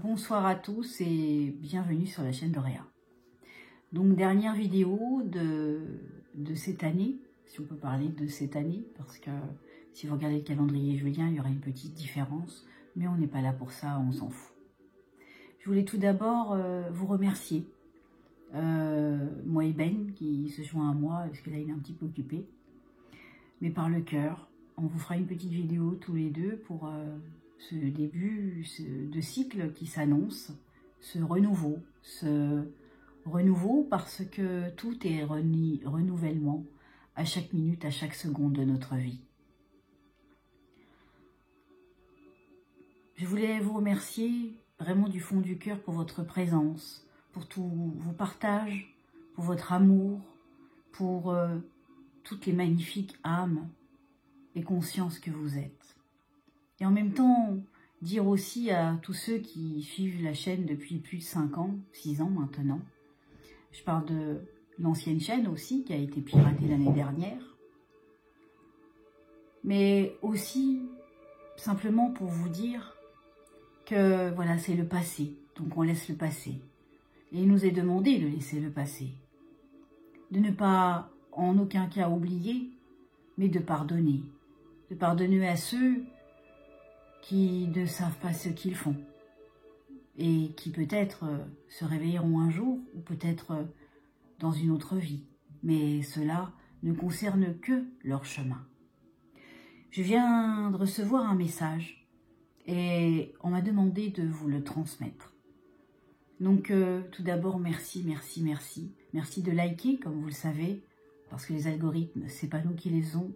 Bonsoir à tous et bienvenue sur la chaîne d'Auréa. Donc dernière vidéo de cette année, si on peut parler de cette année, parce que si vous regardez le calendrier julien, il y aura une petite différence, mais on n'est pas là pour ça, on s'en fout. Je voulais tout d'abord vous remercier, moi et Ben qui se joint à moi, parce que là il est un petit peu occupé, mais par le cœur. On vous fera une petite vidéo tous les deux pour ce début de cycle qui s'annonce, ce renouveau parce que tout est renouvellement à chaque minute, à chaque seconde de notre vie. Je voulais vous remercier vraiment du fond du cœur pour votre présence, pour tous vos partages, pour votre amour, pour toutes les magnifiques âmes et consciences que vous êtes. Et en même temps, dire aussi à tous ceux qui suivent la chaîne depuis plus de 5 ans, 6 ans maintenant, je parle de l'ancienne chaîne aussi, qui a été piratée l'année dernière, mais aussi simplement pour vous dire que voilà, c'est le passé, donc on laisse le passé. Et il nous est demandé de laisser le passé, de ne pas en aucun cas oublier, mais de pardonner à ceux qui ne savent pas ce qu'ils font et qui peut-être se réveilleront un jour ou peut-être dans une autre vie, mais cela ne concerne que leur chemin. Je viens de recevoir un message et on m'a demandé de vous le transmettre. Donc tout d'abord merci de liker comme vous le savez, parce que les algorithmes, c'est pas nous qui les ont,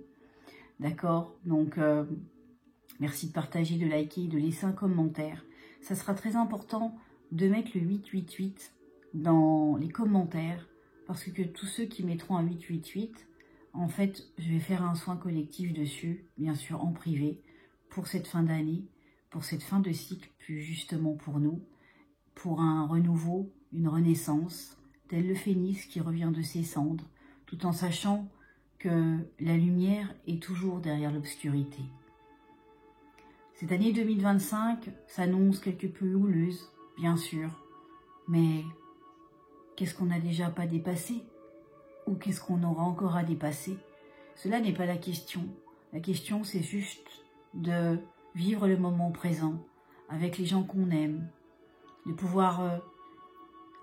d'accord, donc merci de partager, de liker, de laisser un commentaire. Ça sera très important de mettre le 888 dans les commentaires, parce que tous ceux qui mettront un 888, en fait, je vais faire un soin collectif dessus, bien sûr en privé, pour cette fin d'année, pour cette fin de cycle, plus justement pour nous, pour un renouveau, une renaissance, tel le phénix qui revient de ses cendres, tout en sachant que la lumière est toujours derrière l'obscurité. Cette année 2025 s'annonce quelque peu houleuse, bien sûr, mais qu'est-ce qu'on n'a déjà pas dépassé? Ou qu'est-ce qu'on aura encore à dépasser? Cela n'est pas la question. La question, c'est juste de vivre le moment présent avec les gens qu'on aime, de pouvoir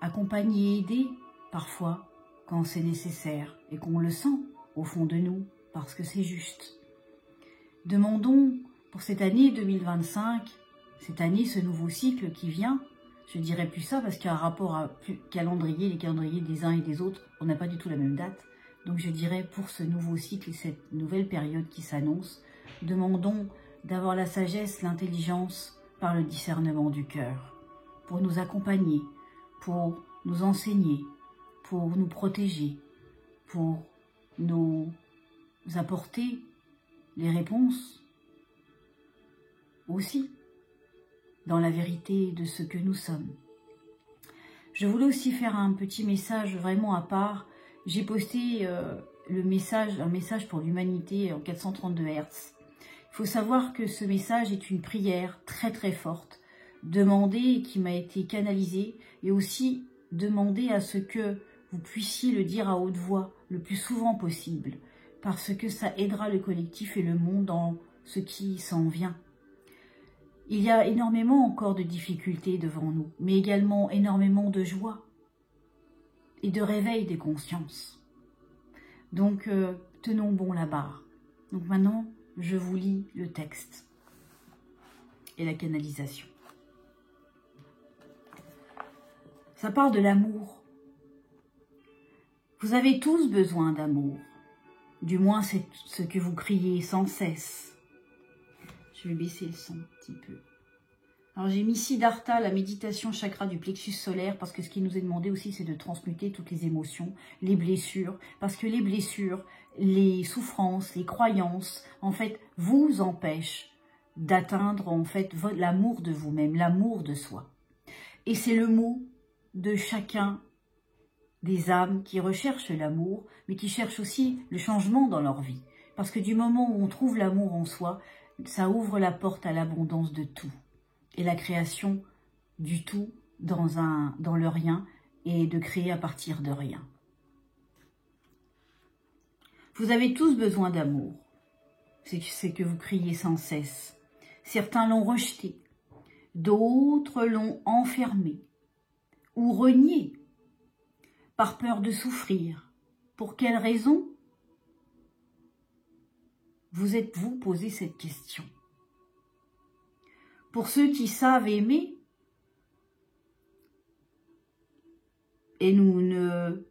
accompagner, aider parfois quand c'est nécessaire et qu'on le sent au fond de nous parce que c'est juste. Demandons pour cette année 2025, cette année, ce nouveau cycle qui vient, je dirais plus ça parce qu'il y a un rapport à calendrier, les calendriers des uns et des autres, on n'a pas du tout la même date. Donc je dirais pour ce nouveau cycle et cette nouvelle période qui s'annonce, demandons d'avoir la sagesse, l'intelligence par le discernement du cœur, pour nous accompagner, pour nous enseigner, pour nous protéger, pour nous apporter les réponses aussi dans la vérité de ce que nous sommes. Je voulais aussi faire un petit message vraiment à part. J'ai posté un message pour l'humanité en 432 Hz. Il faut savoir que ce message est une prière très très forte, demandée et qui m'a été canalisée, et aussi demandée à ce que vous puissiez le dire à haute voix le plus souvent possible, parce que ça aidera le collectif et le monde dans ce qui s'en vient. Il y a énormément encore de difficultés devant nous, mais également énormément de joie et de réveil des consciences. Donc, tenons bon la barre. Donc maintenant, je vous lis le texte et la canalisation. Ça parle de l'amour. Vous avez tous besoin d'amour. Du moins, c'est ce que vous criez sans cesse. Je vais baisser le son un petit peu. Alors j'ai mis Siddhartha, la méditation chakra du plexus solaire, parce que ce qui nous est demandé aussi, c'est de transmuter toutes les émotions, les blessures, parce que les blessures, les souffrances, les croyances, en fait, vous empêchent d'atteindre en fait l'amour de vous-même, l'amour de soi. Et c'est le mot de chacun des âmes qui recherchent l'amour, mais qui cherchent aussi le changement dans leur vie. Parce que du moment où on trouve l'amour en soi, ça ouvre la porte à l'abondance de tout. Et la création du tout dans le rien et de créer à partir de rien. Vous avez tous besoin d'amour. C'est que vous criez sans cesse. Certains l'ont rejeté, d'autres l'ont enfermé ou renié par peur de souffrir. Pour quelle raison? Vous êtes-vous posé cette question? Pour ceux qui savent aimer, et nous ne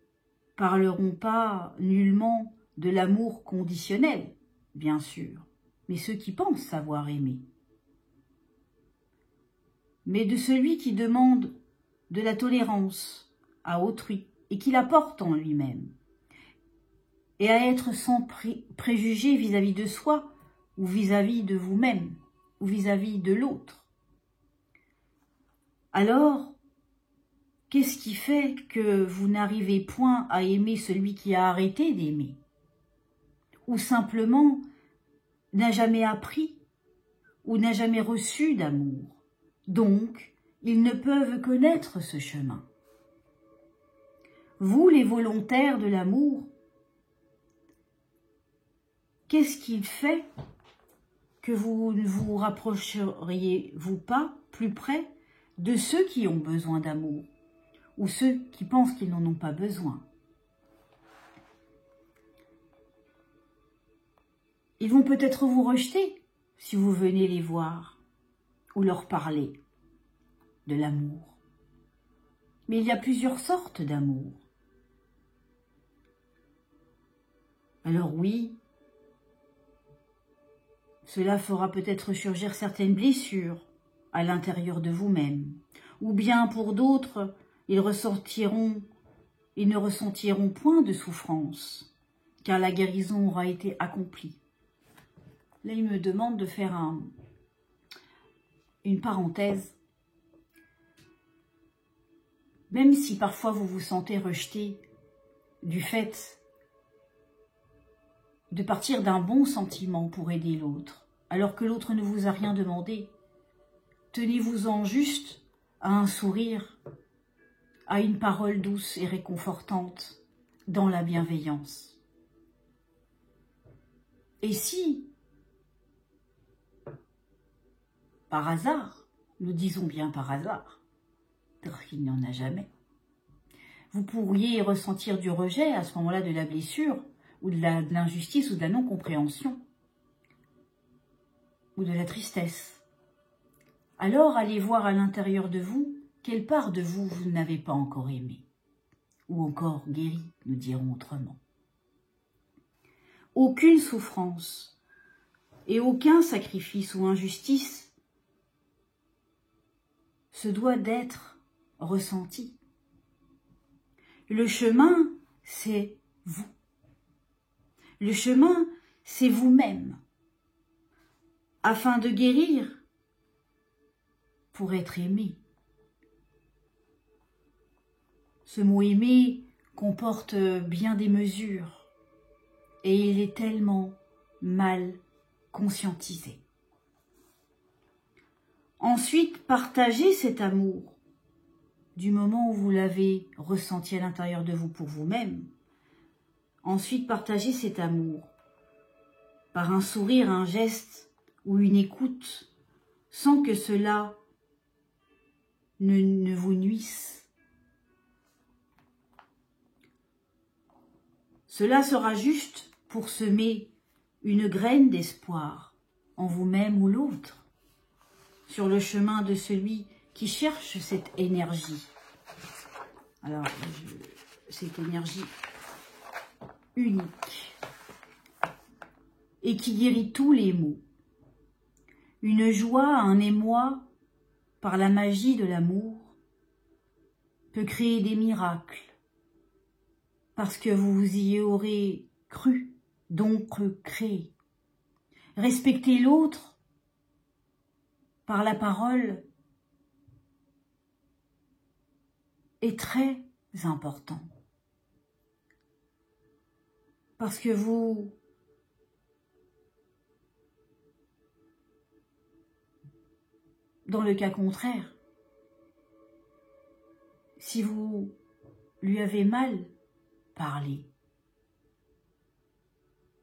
parlerons pas nullement de l'amour conditionnel, bien sûr, mais ceux qui pensent savoir aimer, mais de celui qui demande de la tolérance à autrui et qui la porte en lui-même, et à être sans préjugés vis-à-vis de soi ou vis-à-vis de vous-même ou vis-à-vis de l'autre. Alors, qu'est-ce qui fait que vous n'arrivez point à aimer celui qui a arrêté d'aimer? Ou simplement n'a jamais appris ou n'a jamais reçu d'amour. Donc, ils ne peuvent connaître ce chemin. Vous, les volontaires de l'amour, qu'est-ce qui fait que vous ne vous rapprocheriez-vous pas plus près de ceux qui ont besoin d'amour ou ceux qui pensent qu'ils n'en ont pas besoin? Ils vont peut-être vous rejeter si vous venez les voir ou leur parler de l'amour. Mais il y a plusieurs sortes d'amour. Alors oui, cela fera peut-être surgir certaines blessures à l'intérieur de vous-même. Ou bien pour d'autres, ils ne ressentiront point de souffrance, car la guérison aura été accomplie. Là, il me demande de faire une parenthèse. Même si parfois vous vous sentez rejeté du fait de partir d'un bon sentiment pour aider l'autre, alors que l'autre ne vous a rien demandé, tenez-vous-en juste à un sourire, à une parole douce et réconfortante dans la bienveillance. Et si, par hasard, nous disons bien par hasard, parce qu'il n'y en a jamais, vous pourriez ressentir du rejet à ce moment-là de la blessure, ou de l'injustice, ou de la non-compréhension, ou de la tristesse. Alors allez voir à l'intérieur de vous quelle part de vous vous n'avez pas encore aimé, ou encore guéri, nous dirons autrement. Aucune souffrance et aucun sacrifice ou injustice se doit d'être ressenti. Le chemin, c'est vous. Le chemin, c'est vous-même. Afin de guérir, pour être aimé. Ce mot « aimer » comporte bien des mesures et il est tellement mal conscientisé. Ensuite, partagez cet amour du moment où vous l'avez ressenti à l'intérieur de vous pour vous-même. Ensuite, partagez cet amour par un sourire, un geste ou une écoute, sans que cela ne vous nuise. Cela sera juste pour semer une graine d'espoir en vous-même ou l'autre, sur le chemin de celui qui cherche cette énergie. Alors, cette énergie unique et qui guérit tous les maux. Une joie, un émoi, par la magie de l'amour, peut créer des miracles, parce que vous y aurez cru, donc créé. Respecter l'autre par la parole est très important. Parce que dans le cas contraire, si vous lui avez mal parlé,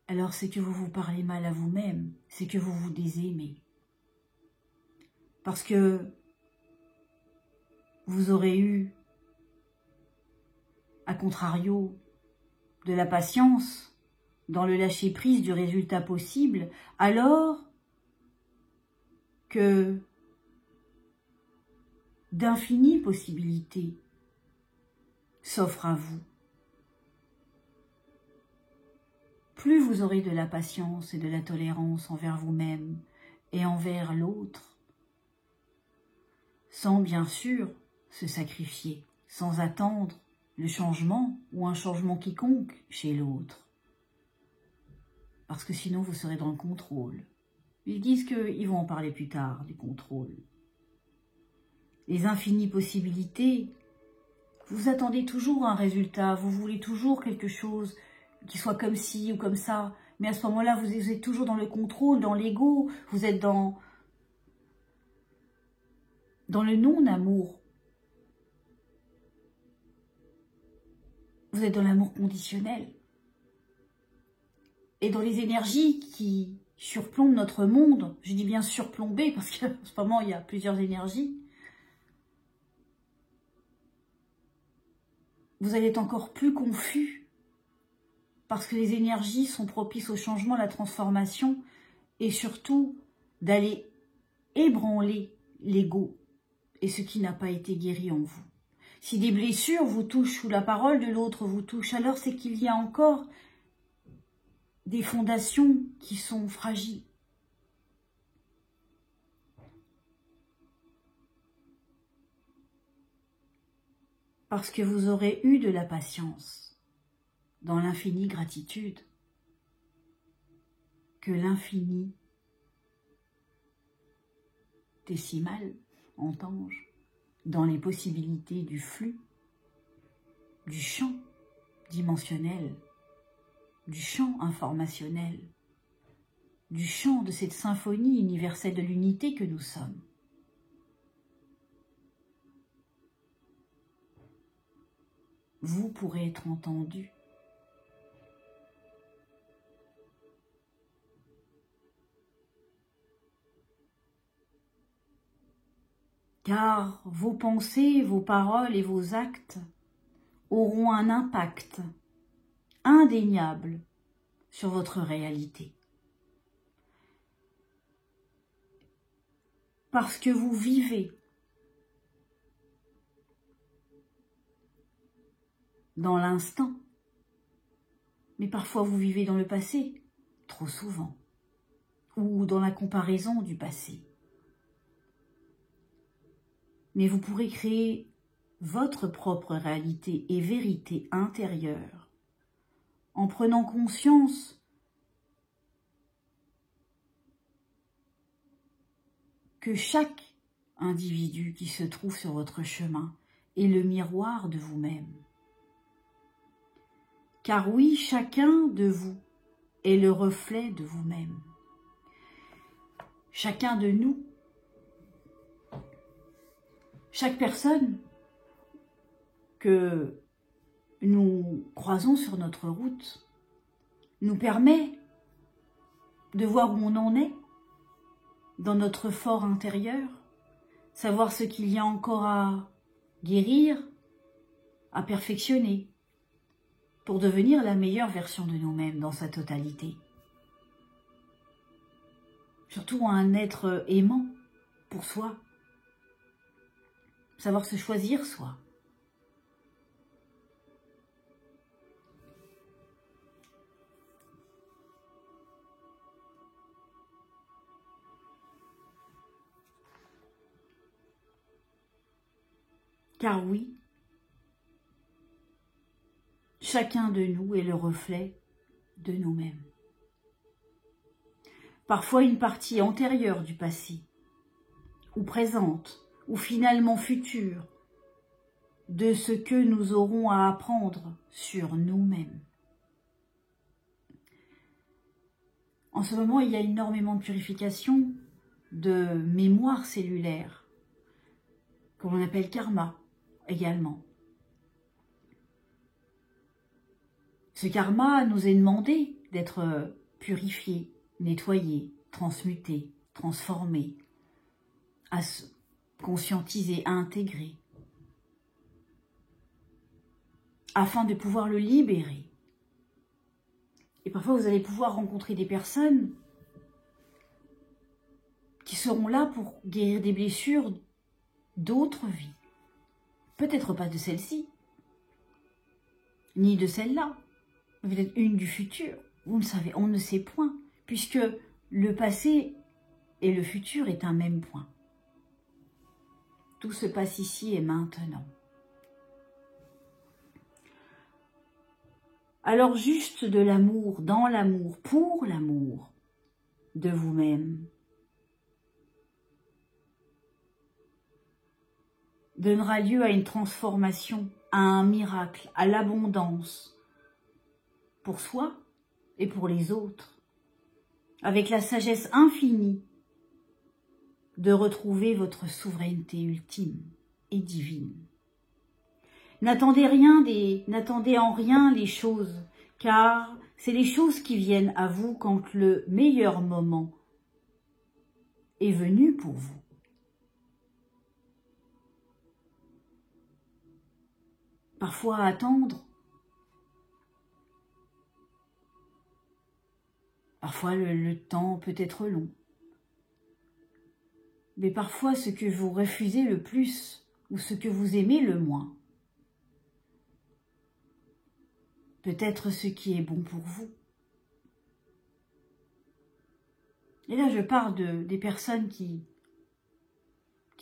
alors c'est que vous vous parlez mal à vous-même, c'est que vous vous désaimez. Parce que vous aurez eu, à contrario, de la patience dans le lâcher-prise du résultat possible, alors que d'infinies possibilités s'offrent à vous. Plus vous aurez de la patience et de la tolérance envers vous-même et envers l'autre, sans bien sûr se sacrifier, sans attendre le changement ou un changement quiconque chez l'autre. Parce que sinon vous serez dans le contrôle. Ils disent qu'ils vont en parler plus tard, du contrôle. Les infinies possibilités, vous attendez toujours un résultat, vous voulez toujours quelque chose qui soit comme ci ou comme ça, mais à ce moment-là, vous êtes toujours dans le contrôle, dans l'ego, vous êtes dans le non-amour. Vous êtes dans l'amour conditionnel. Et dans les énergies qui surplombent notre monde, je dis bien surplombées parce qu'en ce moment, il y a plusieurs énergies, vous allez être encore plus confus parce que les énergies sont propices au changement, à la transformation et surtout d'aller ébranler l'ego et ce qui n'a pas été guéri en vous. Si des blessures vous touchent ou la parole de l'autre vous touche, alors c'est qu'il y a encore des fondations qui sont fragiles. Parce que vous aurez eu de la patience dans l'infinie gratitude, que l'infini décimal entenge dans les possibilités du flux, du champ dimensionnel, du champ informationnel, du champ de cette symphonie universelle de l'unité que nous sommes. Vous pourrez être entendu. Car vos pensées, vos paroles et vos actes auront un impact indéniable sur votre réalité. Parce que vous vivez dans l'instant, mais parfois vous vivez dans le passé, trop souvent, ou dans la comparaison du passé. Mais vous pourrez créer votre propre réalité et vérité intérieure en prenant conscience que chaque individu qui se trouve sur votre chemin est le miroir de vous-même. Car oui, chacun de vous est le reflet de vous-même. Chacun de nous, chaque personne que nous croisons sur notre route nous permet de voir où on en est dans notre fort intérieur, savoir ce qu'il y a encore à guérir, à perfectionner, pour devenir la meilleure version de nous-mêmes dans sa totalité. Surtout un être aimant pour soi, savoir se choisir soi. Car oui, chacun de nous est le reflet de nous-mêmes. Parfois une partie antérieure du passé, ou présente, ou finalement future, de ce que nous aurons à apprendre sur nous-mêmes. En ce moment, il y a énormément de purification de mémoire cellulaire, qu'on appelle karma également. Ce karma nous est demandé d'être purifié, nettoyé, transmuté, transformé, à se conscientiser, à intégrer, afin de pouvoir le libérer. Et parfois, vous allez pouvoir rencontrer des personnes qui seront là pour guérir des blessures d'autres vies. Peut-être pas de celle-ci, ni de celle-là, peut-être une du futur. Vous ne savez, on ne sait point, puisque le passé et le futur est un même point. Tout se passe ici et maintenant. Alors juste de l'amour, dans l'amour, pour l'amour de vous-même, donnera lieu à une transformation, à un miracle, à l'abondance, pour soi et pour les autres, avec la sagesse infinie de retrouver votre souveraineté ultime et divine. N'attendez en rien les choses, car c'est les choses qui viennent à vous quand le meilleur moment est venu pour vous. Parfois attendre, parfois le temps peut être long, mais parfois ce que vous refusez le plus ou ce que vous aimez le moins, peut-être ce qui est bon pour vous. Et là, je parle des personnes qui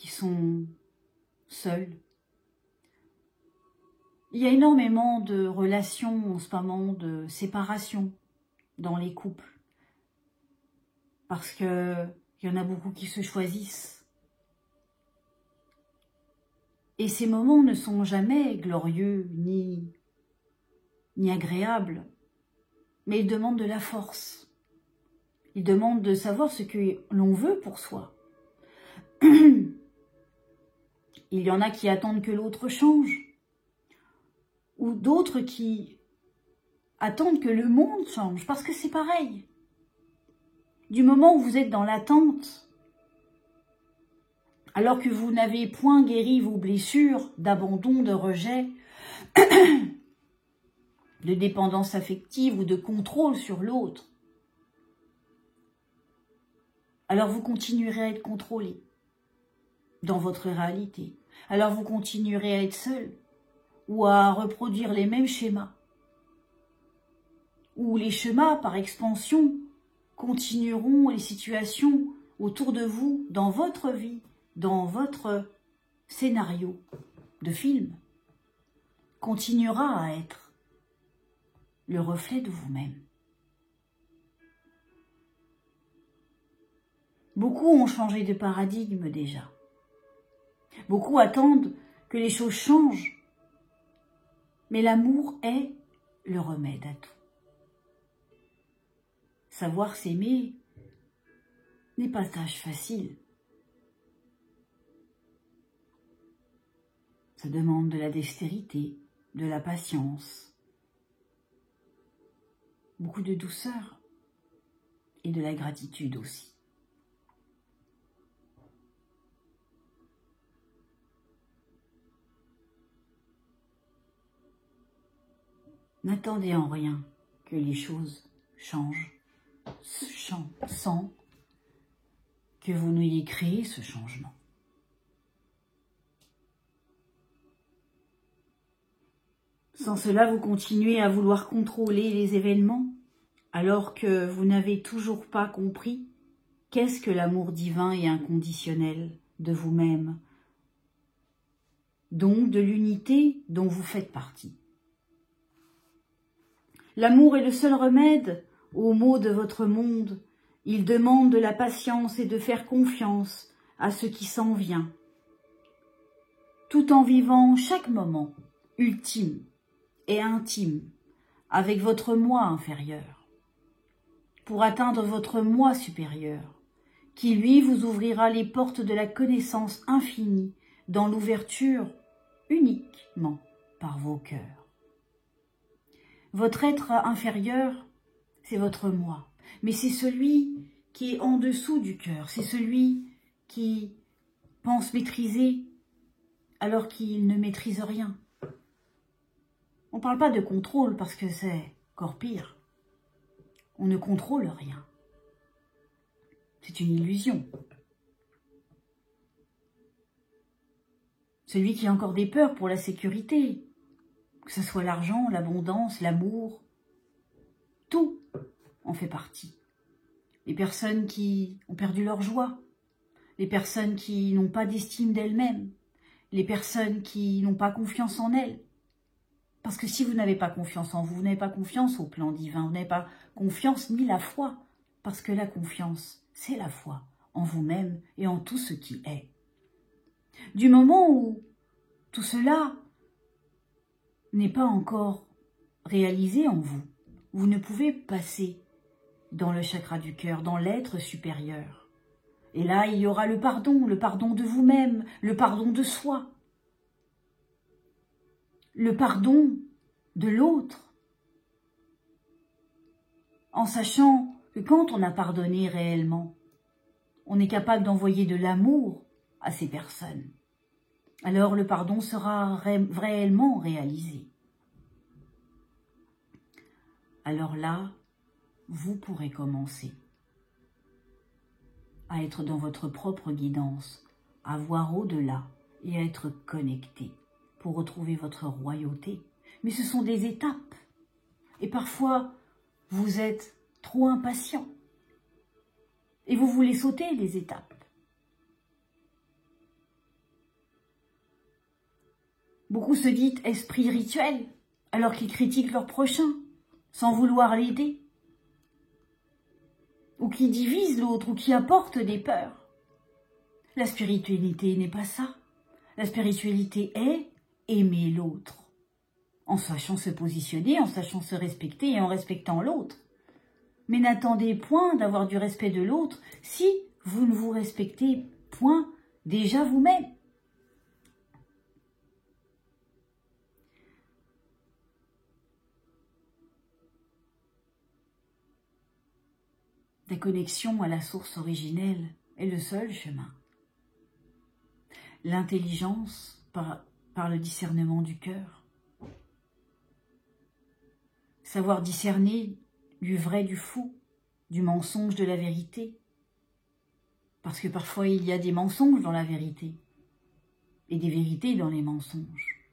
sont seules. Il y a énormément de relations en ce moment, de séparation dans les couples. Parce qu'il y en a beaucoup qui se choisissent. Et ces moments ne sont jamais glorieux ni agréables, mais ils demandent de la force. Ils demandent de savoir ce que l'on veut pour soi. Il y en a qui attendent que l'autre change, ou d'autres qui attendent que le monde change, parce que c'est pareil. Du moment où vous êtes dans l'attente, alors que vous n'avez point guéri vos blessures d'abandon, de rejet, de dépendance affective ou de contrôle sur l'autre, alors vous continuerez à être contrôlé dans votre réalité. Alors vous continuerez à être seul ou à reproduire les mêmes schémas. Ou les schémas, par expansion, continueront les situations autour de vous, dans votre vie, dans votre scénario de film, continuera à être le reflet de vous-même. Beaucoup ont changé de paradigme déjà. Beaucoup attendent que les choses changent. Mais l'amour est le remède à tout. Savoir s'aimer n'est pas tâche facile. Ça demande de la dextérité, de la patience, beaucoup de douceur et de la gratitude aussi. N'attendez en rien que les choses changent sans que vous n'ayez créé ce changement. Sans cela, vous continuez à vouloir contrôler les événements, alors que vous n'avez toujours pas compris qu'est-ce que l'amour divin et inconditionnel de vous-même, donc de l'unité dont vous faites partie. L'amour est le seul remède aux maux de votre monde. Il demande de la patience et de faire confiance à ce qui s'en vient, tout en vivant chaque moment ultime et intime avec votre moi inférieur, pour atteindre votre moi supérieur, qui lui vous ouvrira les portes de la connaissance infinie dans l'ouverture uniquement par vos cœurs. Votre être inférieur, c'est votre moi. Mais c'est celui qui est en dessous du cœur. C'est celui qui pense maîtriser alors qu'il ne maîtrise rien. On ne parle pas de contrôle parce que c'est encore pire. On ne contrôle rien. C'est une illusion. Celui qui a encore des peurs pour la sécurité, que ce soit l'argent, l'abondance, l'amour, tout en fait partie. Les personnes qui ont perdu leur joie, les personnes qui n'ont pas d'estime d'elles-mêmes, les personnes qui n'ont pas confiance en elles. Parce que si vous n'avez pas confiance en vous, vous n'avez pas confiance au plan divin, vous n'avez pas confiance ni la foi. Parce que la confiance, c'est la foi en vous-même et en tout ce qui est. Du moment où tout cela n'est pas encore réalisé en vous, vous ne pouvez passer dans le chakra du cœur, dans l'être supérieur. Et là, il y aura le pardon de vous-même, le pardon de soi, le pardon de l'autre, en sachant que quand on a pardonné réellement, on est capable d'envoyer de l'amour à ces personnes. Alors le pardon sera réellement réalisé. Alors là, vous pourrez commencer à être dans votre propre guidance, à voir au-delà et à être connecté pour retrouver votre royauté. Mais ce sont des étapes. Et parfois, vous êtes trop impatient. Et vous voulez sauter les étapes. Beaucoup se disent esprit rituel, alors qu'ils critiquent leur prochain, sans vouloir l'aider. Ou qui divisent l'autre, ou qui apportent des peurs. La spiritualité n'est pas ça. La spiritualité est aimer l'autre, en sachant se positionner, en sachant se respecter et en respectant l'autre. Mais n'attendez point d'avoir du respect de l'autre si vous ne vous respectez point déjà vous-même. La connexion à la source originelle est le seul chemin. L'intelligence par le discernement du cœur. Savoir discerner du vrai du faux, du mensonge de la vérité. Parce que parfois il y a des mensonges dans la vérité et des vérités dans les mensonges.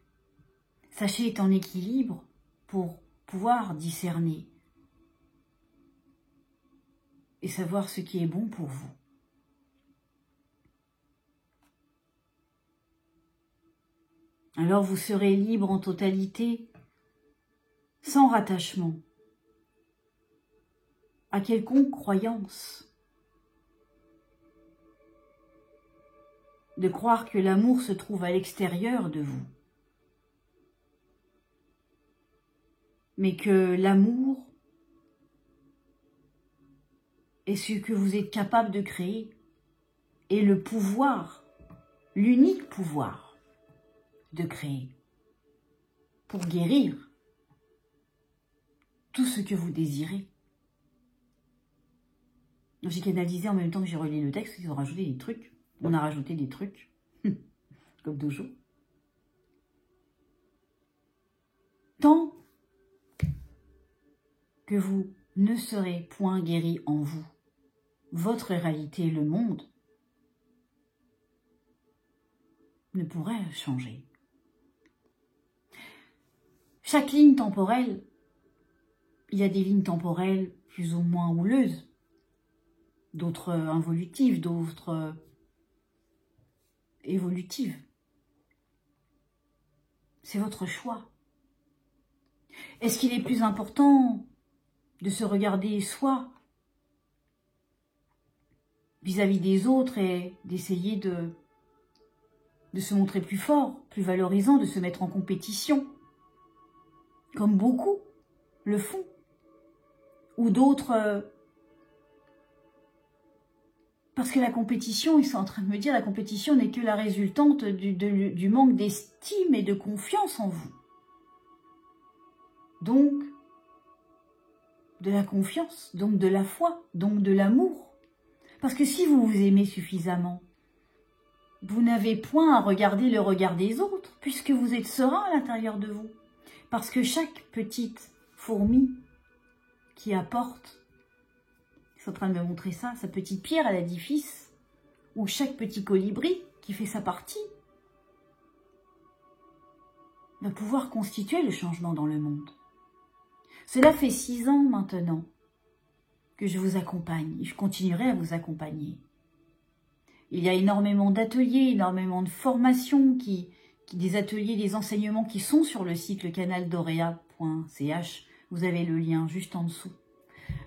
Sachez être en équilibre pour pouvoir discerner et savoir ce qui est bon pour vous. Alors vous serez libre en totalité, sans rattachement à quelconque croyance, de croire que l'amour se trouve à l'extérieur de vous, mais que l'amour est ce que vous êtes capable de créer, et le pouvoir, l'unique pouvoir de créer, pour guérir tout ce que vous désirez. J'ai canalisé en même temps que j'ai relié le texte, ils ont rajouté des trucs. On a rajouté des trucs, comme toujours. Tant que vous ne serez point guéri en vous, votre réalité, le monde, ne pourrait changer. Chaque ligne temporelle, il y a des lignes temporelles plus ou moins houleuses, d'autres involutives, d'autres évolutives. C'est votre choix. Est-ce qu'il est plus important de se regarder soi vis-à-vis des autres et d'essayer de se montrer plus fort, plus valorisant, de se mettre en compétition, comme beaucoup le font, ou d'autres... Parce que la compétition, ils sont en train de me dire, la compétition n'est que la résultante du manque d'estime et de confiance en vous. Donc, de la confiance, donc de la foi, donc de l'amour. Parce que si vous vous aimez suffisamment, vous n'avez point à regarder le regard des autres, puisque vous êtes serein à l'intérieur de vous. Parce que chaque petite fourmi qui apporte, ils sont en train de me montrer ça, sa petite pierre à l'édifice, ou chaque petit colibri qui fait sa partie, va pouvoir constituer le changement dans le monde. Cela fait 6 ans maintenant que je vous accompagne, et je continuerai à vous accompagner. Il y a énormément d'ateliers, énormément de formations, des ateliers, des enseignements qui sont sur le site lecanaldorea.ch. Vous avez le lien juste en dessous.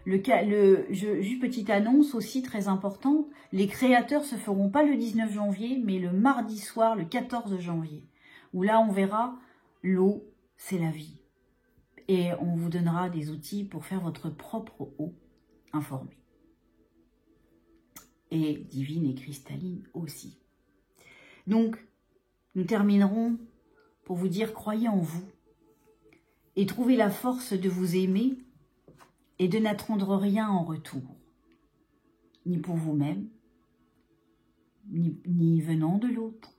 Juste petite annonce aussi très importante, les créateurs se feront pas le 19 janvier, mais le mardi soir, le 14 janvier, où là on verra l'eau, c'est la vie. Et on vous donnera des outils pour faire votre propre eau informée. Et divine et cristalline aussi. Donc, nous terminerons pour vous dire, croyez en vous et trouvez la force de vous aimer et de n'attendre rien en retour, ni pour vous-même, ni venant de l'autre.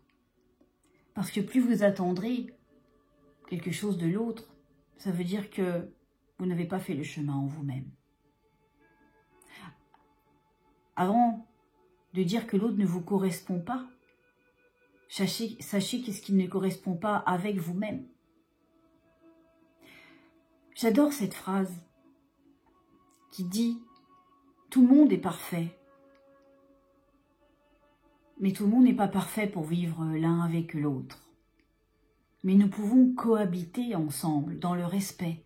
Parce que plus vous attendrez quelque chose de l'autre, ça veut dire que vous n'avez pas fait le chemin en vous-même. Avant de dire que l'autre ne vous correspond pas, sachez qu'est-ce qui ne correspond pas avec vous-même. J'adore cette phrase qui dit « Tout le monde est parfait ». Mais tout le monde n'est pas parfait pour vivre l'un avec l'autre. Mais nous pouvons cohabiter ensemble dans le respect,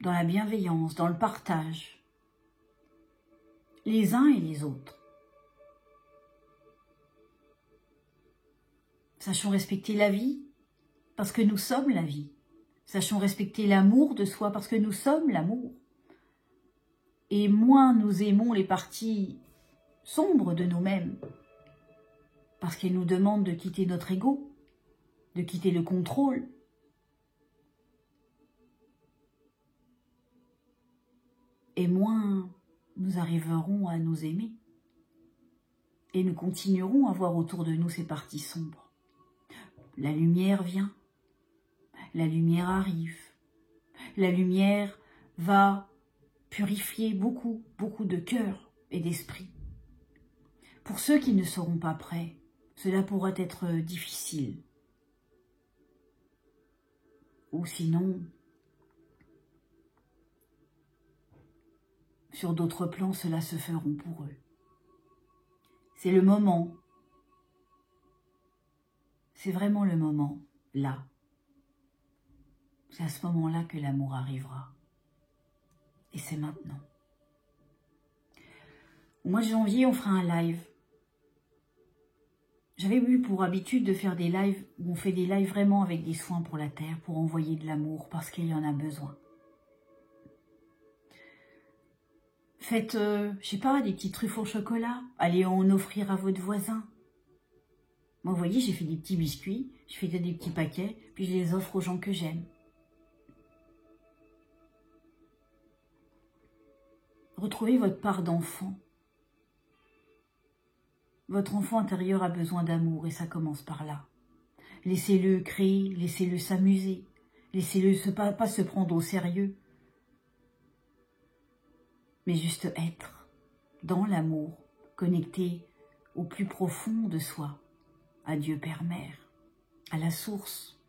dans la bienveillance, dans le partage, les uns et les autres. Sachons respecter la vie, parce que nous sommes la vie. Sachons respecter l'amour de soi, parce que nous sommes l'amour. Et moins nous aimons les parties sombres de nous-mêmes, parce qu'elles nous demandent de quitter notre ego, de quitter le contrôle. Et moins nous arriverons à nous aimer. Et nous continuerons à voir autour de nous ces parties sombres. La lumière vient, la lumière arrive, la lumière va purifier beaucoup de cœur et d'esprit. Pour ceux qui ne seront pas prêts, cela pourra être difficile. Ou sinon, sur d'autres plans, cela se feront pour eux. C'est le moment. C'est vraiment le moment, là. C'est à ce moment-là que l'amour arrivera. Et c'est maintenant. Au mois de janvier, on fera un live. J'avais eu pour habitude de faire des lives où on fait des lives vraiment avec des soins pour la terre, pour envoyer de l'amour, parce qu'il y en a besoin. Faites, je sais pas, des petits truffes au chocolat. Allez en offrir à votre voisin. Moi, vous voyez, j'ai fait des petits biscuits, je fais des petits paquets, puis je les offre aux gens que j'aime. Retrouvez votre part d'enfant. Votre enfant intérieur a besoin d'amour et ça commence par là. Laissez-le créer, laissez-le s'amuser, laissez-le pas se prendre au sérieux, mais juste être dans l'amour, connecté au plus profond de soi, à Dieu Père Mère, à la source,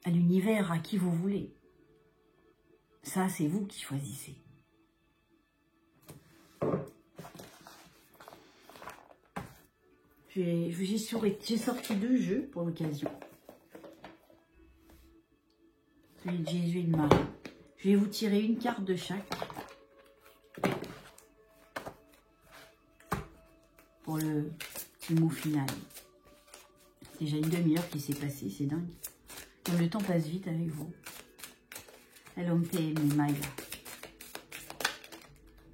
à l'univers, à qui vous voulez. Ça, c'est vous qui choisissez. J'ai sorti 2 jeux pour l'occasion. Celui de Jésus et de Marie. Je vais vous tirer une carte de chaque. Pour le petit mot final. Déjà une demi-heure qui s'est passée, c'est dingue. Comme le temps passe vite avec vous. El hombre mi maya.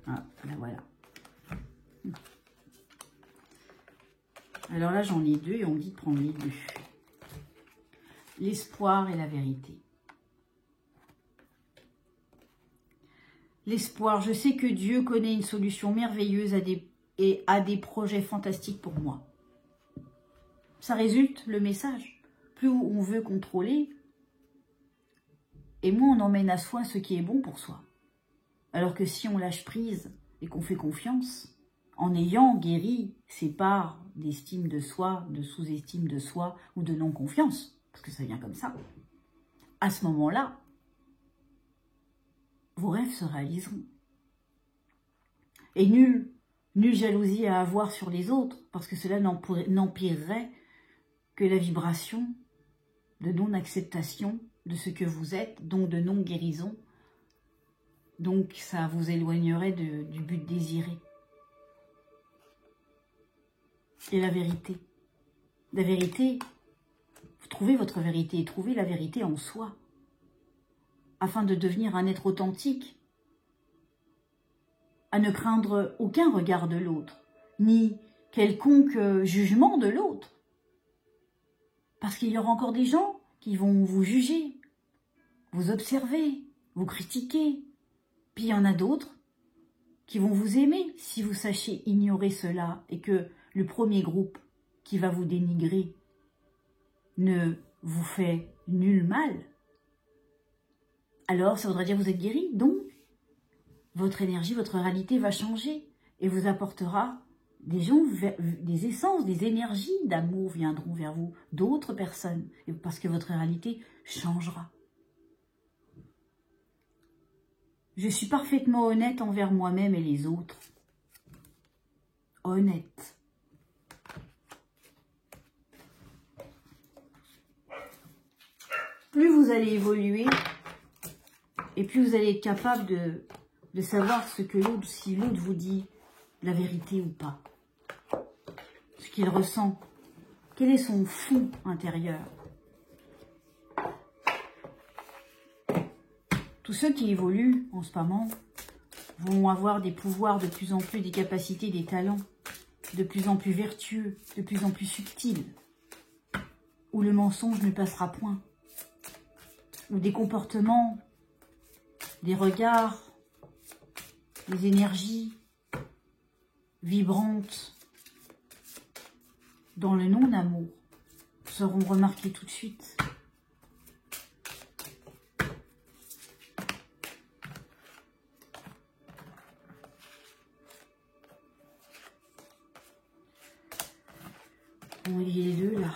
Ah, là voilà. Alors là, j'en ai 2 et on me dit de prendre les 2. L'espoir et la vérité. l'espoir. Je sais que Dieu connaît une solution merveilleuse et a des projets fantastiques pour moi. Ça résulte le message. Plus on veut contrôler, et moins on emmène à soi ce qui est bon pour soi. Alors que si on lâche prise et qu'on fait confiance, en ayant guéri ses parts d'estime de soi, de sous-estime de soi ou de non-confiance, parce que ça vient comme ça, à ce moment-là, vos rêves se réaliseront. Et nulle jalousie à avoir sur les autres, parce que cela n'empirerait que la vibration de non-acceptation de ce que vous êtes, donc de non-guérison. Donc ça vous éloignerait du but désiré. Et la vérité. La vérité, vous trouvez votre vérité et trouvez la vérité en soi, afin de devenir un être authentique, à ne craindre aucun regard de l'autre, ni quelconque jugement de l'autre. Parce qu'il y aura encore des gens qui vont vous juger, vous observer, vous critiquer. Puis il y en a d'autres qui vont vous aimer si vous sachez ignorer cela et que le premier groupe qui va vous dénigrer ne vous fait nul mal. Alors ça voudra dire que vous êtes guéri, donc votre énergie, votre réalité va changer et vous apportera des gens, des essences, des énergies d'amour viendront vers vous, d'autres personnes, parce que votre réalité changera. Je suis parfaitement honnête envers moi-même et les autres. Honnête. Plus vous allez évoluer, et plus vous allez être capable de savoir ce que l'autre, si l'autre vous dit la vérité ou pas. Ce qu'il ressent. Quel est son fond intérieur. Tous ceux qui évoluent en ce moment vont avoir des pouvoirs de plus en plus, des capacités, des talents de plus en plus vertueux, de plus en plus subtils, où le mensonge ne passera point, où des comportements, des regards, des énergies vibrantes dans le non-amour seront remarquées tout de suite. On lit les deux là.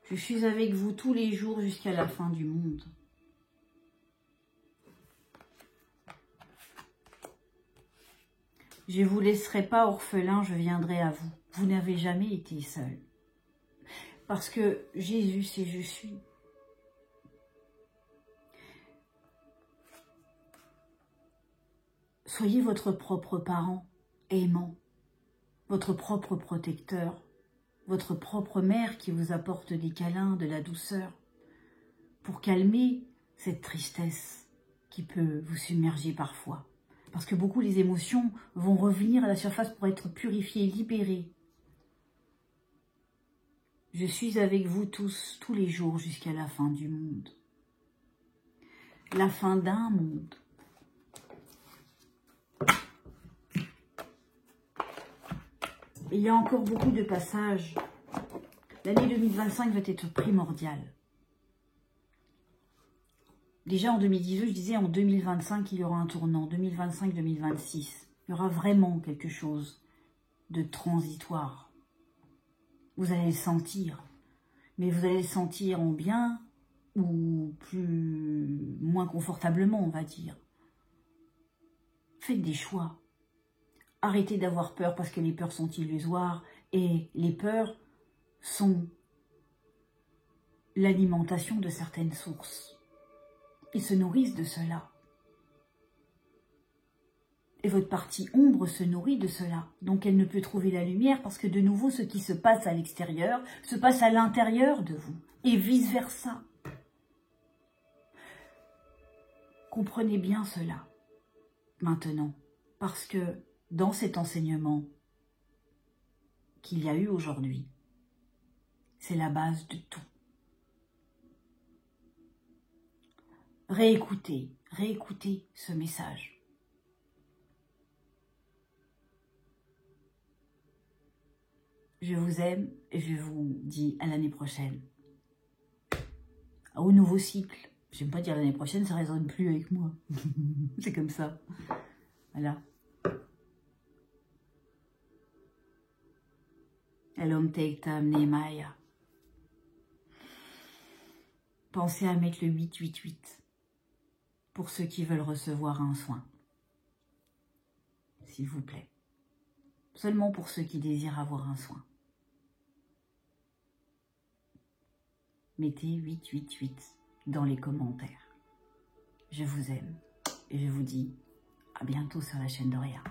Je suis avec vous tous les jours jusqu'à la fin du monde. Je ne vous laisserai pas orphelin, je viendrai à vous. Vous n'avez jamais été seul. Parce que Jésus, c'est je suis. Soyez votre propre parent, aimant, votre propre protecteur, votre propre mère qui vous apporte des câlins, de la douceur, pour calmer cette tristesse qui peut vous submerger parfois. Parce que beaucoup les émotions vont revenir à la surface pour être purifiées, libérées. Je suis avec vous tous, tous les jours jusqu'à la fin du monde. La fin d'un monde. Et il y a encore beaucoup de passages. L'année 2025 va être primordiale. Déjà en 2018, je disais en 2025, il y aura un tournant. 2025-2026, il y aura vraiment quelque chose de transitoire. Vous allez le sentir. Mais vous allez le sentir en bien ou moins confortablement, on va dire. Faites des choix. Arrêtez d'avoir peur parce que les peurs sont illusoires et les peurs sont l'alimentation de certaines sources. Ils se nourrissent de cela. Et votre partie ombre se nourrit de cela. Donc elle ne peut trouver la lumière parce que de nouveau ce qui se passe à l'extérieur se passe à l'intérieur de vous. Et vice versa. Comprenez bien cela maintenant. Parce que dans cet enseignement qu'il y a eu aujourd'hui, c'est la base de tout. réécoutez ce message. Je vous aime et je vous dis à l'année prochaine. Au nouveau cycle. J'aime pas dire l'année prochaine, ça ne résonne plus avec moi. C'est comme ça. Voilà. Elom Teiktam Nehemaya. Pensez à mettre le 888 pour ceux qui veulent recevoir un soin. S'il vous plaît. Seulement pour ceux qui désirent avoir un soin. Mettez 888 dans les commentaires. Je vous aime et je vous dis à bientôt sur la chaîne d'Auréa.